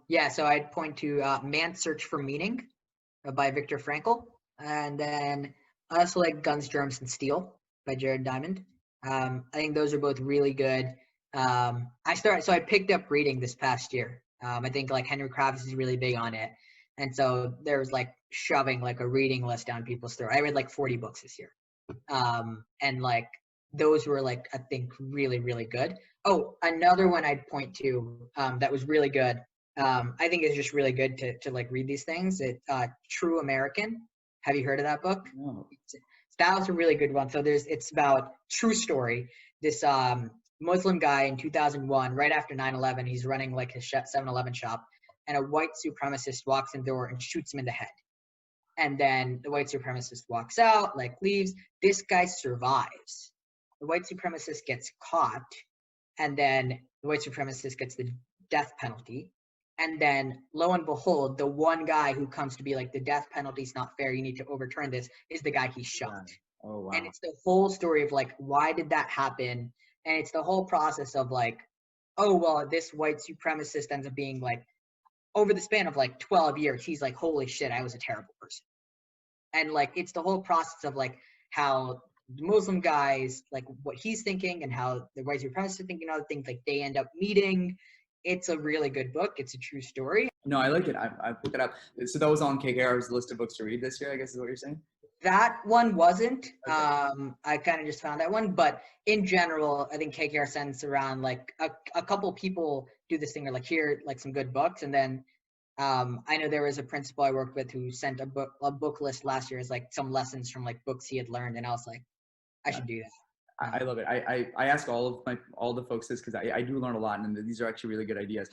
Yeah, so I'd point to Man's Search for Meaning by Viktor Frankl. And then I also like Guns, Germs, and Steel by Jared Diamond. I think those are both really good. So I picked up reading this past year. I think like Henry Kravis is really big on it. And so there was like shoving like a reading list down people's throat. I read like 40 books this year. And like those were like, I think really, really good. Oh, another one I'd point to that was really good. I think it's just really good to like read these things. True American. Have you heard of that book? No. That was a really good one. So it's about true story. This Muslim guy in 2001, right after 9/11, he's running like his 7-Eleven shop, and a white supremacist walks in the door and shoots him in the head. And then the white supremacist walks out, like leaves. This guy survives. The white supremacist gets caught, and then the white supremacist gets the death penalty. And then lo and behold, the one guy who comes to be like, the death penalty is not fair, you need to overturn this, is the guy he shot. Yeah. Oh, wow. And it's the whole story of like, why did that happen? And it's the whole process of like, oh, well, this white supremacist ends up being like, over the span of like 12 years, he's like, holy shit, I was a terrible person. And like, it's the whole process of like how the Muslim guys, like what he's thinking and how the white supremacists are thinking, other things, like they end up meeting. It's a really good book. It's a true story. No, I like it. I picked it up. So that was on KKR's list of books to read this year, I guess is what you're saying? That one wasn't. Okay. I kind of just found that one. But in general, I think KKR sends around like a couple people do this thing or like here, like some good books. And then I know there was a principal I worked with who sent a book list last year as like some lessons from like books he had learned. And I was like, I should do that. I love it. I ask all the folks this because I do learn a lot, and these are actually really good ideas.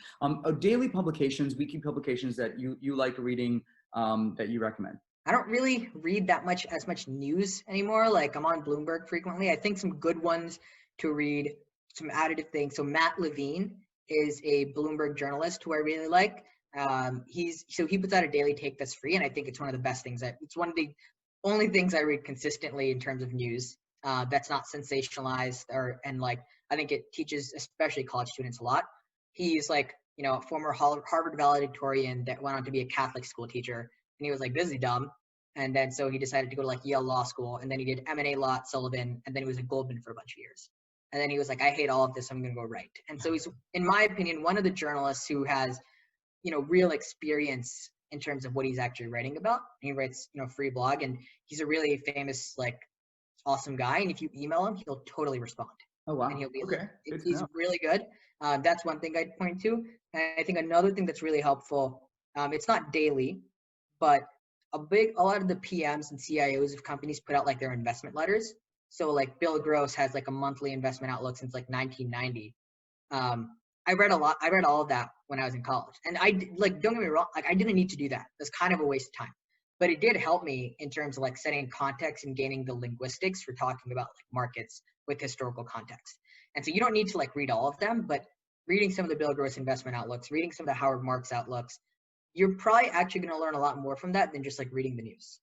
Daily publications, weekly publications that you like reading, that you recommend. I don't really read as much news anymore. Like I'm on Bloomberg frequently. I think some good ones to read, some additive things. So Matt Levine is a Bloomberg journalist who I really like. He puts out a daily take that's free, and I think it's one of the best things. It's one of the only things I read consistently in terms of news. That's not sensationalized and like I think it teaches especially college students a lot. He's like, a former Harvard valedictorian that went on to be a Catholic school teacher, and he was like, this is dumb. And then so he decided to go to like Yale Law School, and then he did M&A law at Sullivan, and then he was at Goldman for a bunch of years. And then he was like, I hate all of this, I'm gonna go write. And so he's, in my opinion, one of the journalists who has, real experience in terms of what he's actually writing about. He writes, free blog, and he's a really famous, like, awesome guy. And if you email him, he'll totally respond. Oh, wow. And he'll be okay. He's really good. That's one thing I'd point to. And I think another thing that's really helpful, it's not daily, but a lot of the PMs and CIOs of companies put out like their investment letters. So like Bill Gross has like a monthly investment outlook since like 1990. I read all of that when I was in college, and don't get me wrong, like I didn't need to do that. That's kind of a waste of time, but it did help me in terms of like setting context and gaining the linguistics for talking about like markets with historical context. And so you don't need to like read all of them, but reading some of the Bill Gross investment outlooks, reading some of the Howard Marks outlooks, you're probably actually going to learn a lot more from that than just like reading the news.